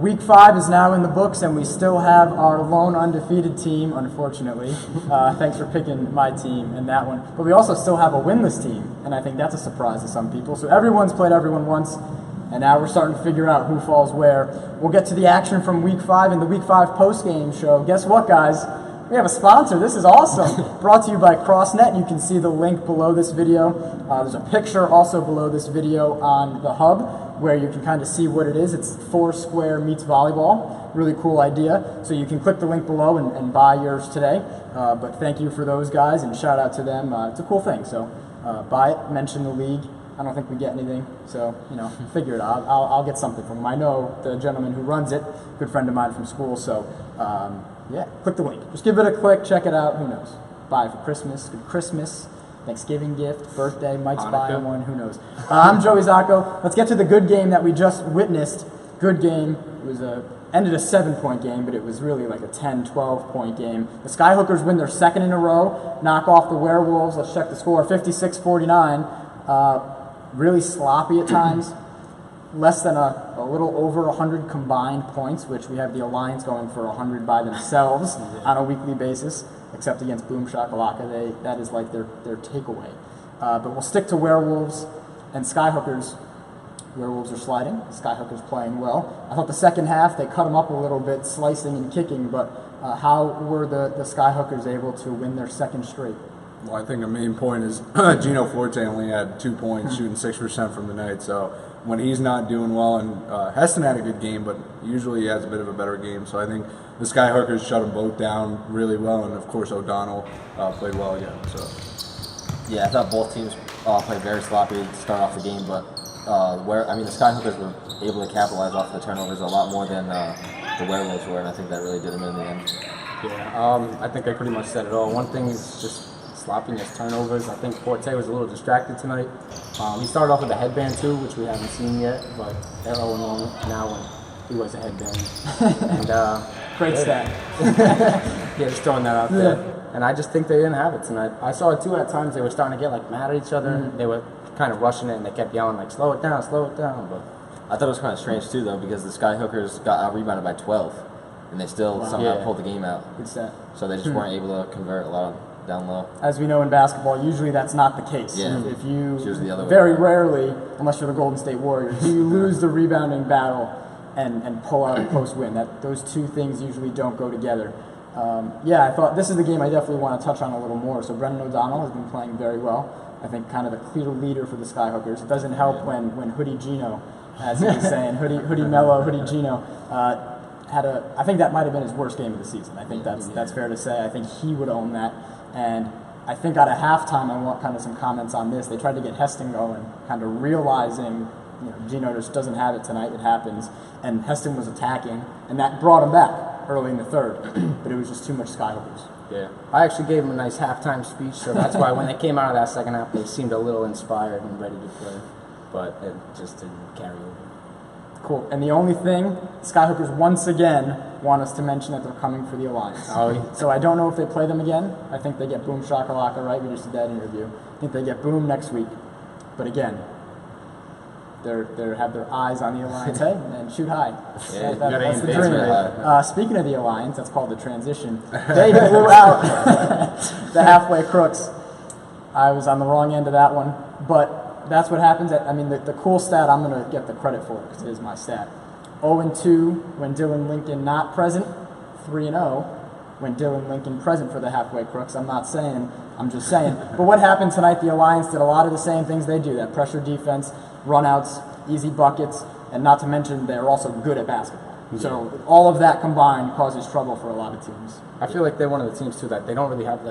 Week 5 is now in the books, and we still have our lone undefeated team, unfortunately. Thanks for picking my team in that one. But we also still have a winless team, and I think that's a surprise to some people. So everyone's played everyone once, and now we're starting to figure out who falls where. We'll get to the action from Week 5 in the Week 5 post-game show. Guess what, guys? We have a sponsor. This is awesome. Brought to you by CrossNet. You can see the link below this video. There's a picture also below this video on the hub, where you can kind of see what it is. It's Foursquare meets volleyball. Really cool idea. So you can click the link below and buy yours today. But thank you for those guys, and shout out to them. It's a cool thing. So buy it, mention the league. I don't think we get anything, so, figure it out. I'll get something from them. I know the gentleman who runs it, good friend of mine from school, so, yeah, click the link. Just give it a click, check it out, who knows. Buy it for Christmas, good Christmas, Thanksgiving gift, birthday, Mike's buying one, who knows. I'm Joey Zacco. Let's get to the good game that we just witnessed. Good game. It was ended a 7-point game, but it was really like a 10, 12-point game. The Skyhookers win their second in a row, knock off the Werewolves. Let's check the score, 56-49. Really sloppy at times. Less than a little over 100 combined points, which we have the Alliance going for 100 by themselves on a weekly basis, except against Boom Shakalaka. That is like their takeaway. But we'll stick to Werewolves and Skyhookers. Werewolves are sliding. Skyhookers playing well. I thought the second half they cut them up a little bit, slicing and kicking, but how were the Skyhookers able to win their second straight? Well, I think the main point is Gino Forte only had 2 points, shooting 6% from the night. So when he's not doing well, and Heston had a good game, but usually he has a bit of a better game. So I think the Skyhookers shut them both down really well, and of course O'Donnell played well again. So yeah, I thought both teams played very sloppy to start off the game, but the Skyhookers were able to capitalize off the turnovers a lot more than the Werewolves were, and I think that really did them in the end. Yeah, I think I pretty much said it all. One thing is just sloppiness, turnovers. I think Forte was a little distracted tonight. He started off with a headband too, which we haven't seen yet, but they're 0-1 now when he was a headband. And great stat. Yeah, just throwing that out there. And I just think they didn't have it tonight. I saw it too at times. They were starting to get mad at each other. They were kind of rushing it, and they kept yelling slow it down, slow it down. But I thought it was kind of strange too, though, because the Skyhookers got out-rebounded by 12, and they still somehow pulled the game out. Good stat. So they just weren't able to convert a lot down low. As we know in basketball, usually that's not the case. Yeah. If you the other way very around. rarely, unless you're the Golden State Warriors, do you lose the rebounding battle and pull out a post win. Those two things usually don't go together. I thought this is the game I definitely want to touch on a little more. So Brendan O'Donnell has been playing very well. I think kind of the clear leader for the Skyhookers. It doesn't help when Hoodie Gino, as he was saying, Hoodie Mello, Hoodie Gino, I think that might have been his worst game of the season. I think that's fair to say. I think he would own that. And I think out of halftime, I want kind of some comments on this. They tried to get Heston going, kind of realizing, Gino just doesn't have it tonight. It happens. And Heston was attacking, and that brought him back early in the third. But it was just too much Skyhookers. Yeah. I actually gave him a nice halftime speech, so that's why when they came out of that second half, they seemed a little inspired and ready to play. But it just didn't carry over. Cool. And the only thing, Skyhookers once again want us to mention that they're coming for the Alliance. So I don't know if they play them again. I think they get Boom Shakalaka, right? We just did that interview. I think they get Boom next week. But again, they have their eyes on the Alliance, hey, and shoot high. Yeah, that's the dream. Speaking of the Alliance, that's called the transition. They blew out the halfway crooks. I was on the wrong end of that one, but that's what happens. The cool stat, I'm going to get the credit for it because it is my stat. 0-2 when Dylan Lincoln not present, 3-0 when Dylan Lincoln present for the halfway crooks. I'm not saying, I'm just saying. But what happened tonight, the Alliance did a lot of the same things they do, that pressure defense, runouts, easy buckets, and not to mention they're also good at basketball. Yeah. So all of that combined causes trouble for a lot of teams. I feel like they're one of the teams too that they don't really have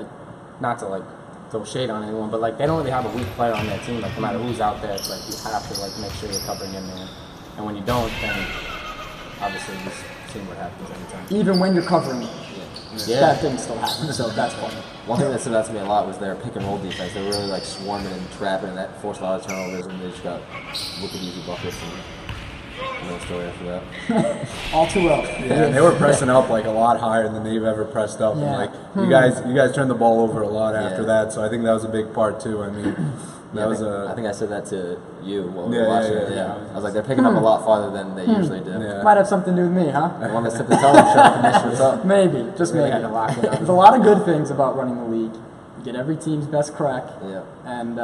not to throw shade on anyone, but they don't really have a weak player on their team. No matter who's out there, it's you have to make sure you're covering in there. And when you don't, then obviously this team what happens every time. Even when you're covering, that thing still happens. So that's funny. One thing that stood out to me a lot was their pick and roll defense. They were really swarming and trapping, and that forced a lot of turnovers, and they just got wicked easy buckets. And no story after that. All too well. Yeah, they were pressing up a lot higher than they've ever pressed up, and you guys turned the ball over a lot after that. So I think that was a big part too. That was I think I said that to you while we Yeah, were watching yeah, it. yeah. I was like, they're picking up a lot farther than they usually do. Yeah. Might have something to do with me, huh? I want to sit the tell them, shut the commission, what's up? Maybe, just Really maybe. had to lock it up. There's a lot of good things about running the league. You get every team's best crack, Yeah. and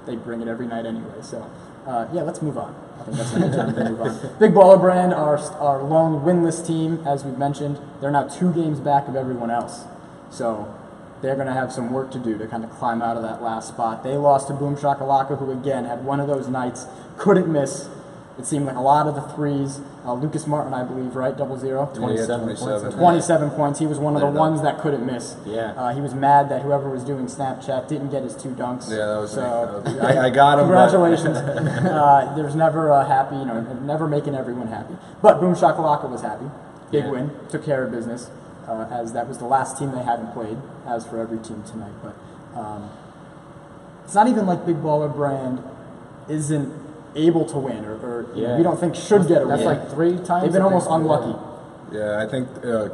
they bring it every night anyway. So, let's move on. I think that's a good time to move on. Big Baller Brand, our lone winless team, as we've mentioned, they're now 2 games back of everyone else. So they're going to have some work to do to kind of climb out of that last spot. They lost to Boom Shakalaka, who again had one of those nights, couldn't miss. It seemed like a lot of the threes. Lucas Martin, I believe, right? 0-0. 27 points. He was one of the ones that couldn't miss. Yeah. He was mad that whoever was doing Snapchat didn't get his 2 dunks. Yeah, that was so. me. I got him. Congratulations. There's never a happy, never making everyone happy. But Boom Shakalaka was happy. Big win. Took care of business. As that was the last team they hadn't played, as for every team tonight. But it's not even like Big Baller Brand isn't able to win, or we don't think should get a win. That's like 3 times. They've been almost unlucky. Yeah, I think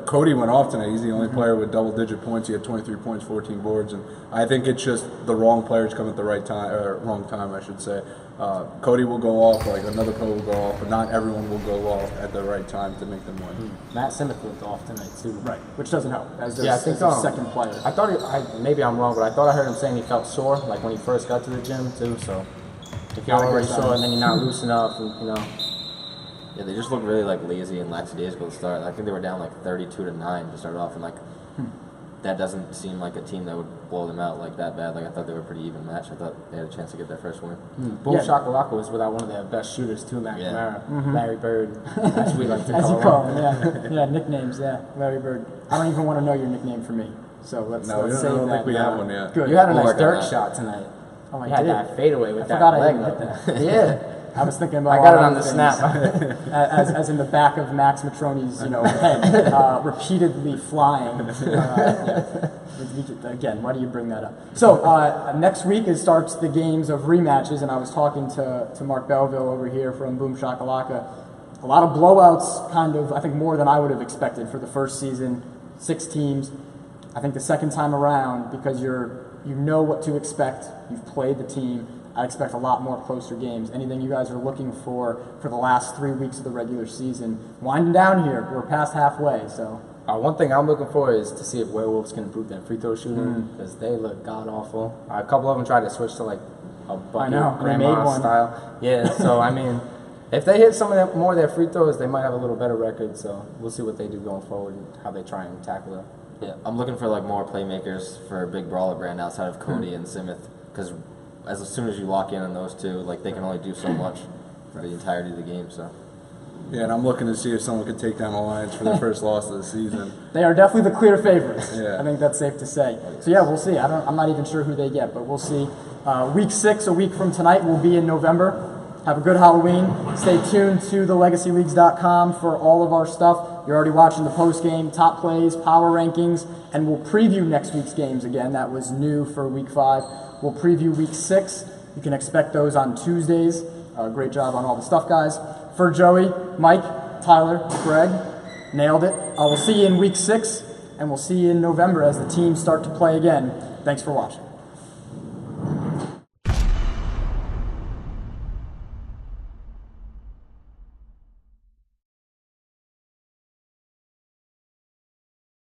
Cody went off tonight. He's the only player with double-digit points. He had 23 points, 14 boards, and I think it's just the wrong players come at the right time, or wrong time, I should say. Cody will go off, like another player will go off, but not everyone will go off at the right time to make them win. Matt Simith went off tonight too. Right, which doesn't help. As I think their second player. I thought maybe I'm wrong, but I thought I heard him saying he felt sore, like when he first got to the gym too. So if you're already sore and then you're not loose enough, Yeah, they just look really like lazy and lackadaisical to start. I think they were down like 32-9 to start off, and that doesn't seem like a team that would blow them out like that bad. Like I thought they were a pretty even match. I thought they had a chance to get their first win. Boom Shakalaka was without one of their best shooters too, McNamara, Larry Bird, as we like to As call you him. call him, yeah, nicknames, Larry Bird. I don't even want to know your nickname for me. So let's No, save I don't that. think we have one yet. Good. You had a We'll nice work on dirt that. shot tonight. Oh, I You had did. that fadeaway with I that forgot I leg didn't up hit there. Yeah. I was thinking about I all got it on other the things. snap. as in the back of Max Matroni's, head, repeatedly flying. Again, why do you bring that up? So next week it starts the games of rematches, and I was talking to Mark Belleville over here from Boom Shakalaka. A lot of blowouts, kind of, I think more than I would have expected for the first season. 6 teams. I think the second time around, because you know what to expect, you've played the team, I expect a lot more closer games. Anything you guys are looking for the last 3 weeks of the regular season? Winding down here, we're past halfway, so. One thing I'm looking for is to see if Werewolves can improve their free throw shooting, because they look god awful. A couple of them tried to switch to like a bucket they made grandma one. style. Yeah, so I mean, if they hit some of them, more of their free throws, they might have a little better record. So we'll see what they do going forward and how they try and tackle it. Yeah, I'm looking for like more playmakers for Big Brawler Brand outside of Cody and Simith, because as soon as you lock in on those two, like they can only do so much for the entirety of the game. So. Yeah, and I'm looking to see if someone could take down Alliance for their first loss of the season. They are definitely the clear favorites. Yeah. I think that's safe to say. So yeah, we'll see. I'm not even sure who they get, but we'll see. Week 6, a week from tonight, will be in November. Have a good Halloween. Stay tuned to thelegacyleagues.com for all of our stuff. You're already watching the post-game, top plays, power rankings, and we'll preview next week's games again. That was new for week 5. We'll preview week 6. You can expect those on Tuesdays. Great job on all the stuff, guys. For Joey, Mike, Tyler, Greg, nailed it. We'll see you in week 6, and we'll see you in November as the teams start to play again. Thanks for watching.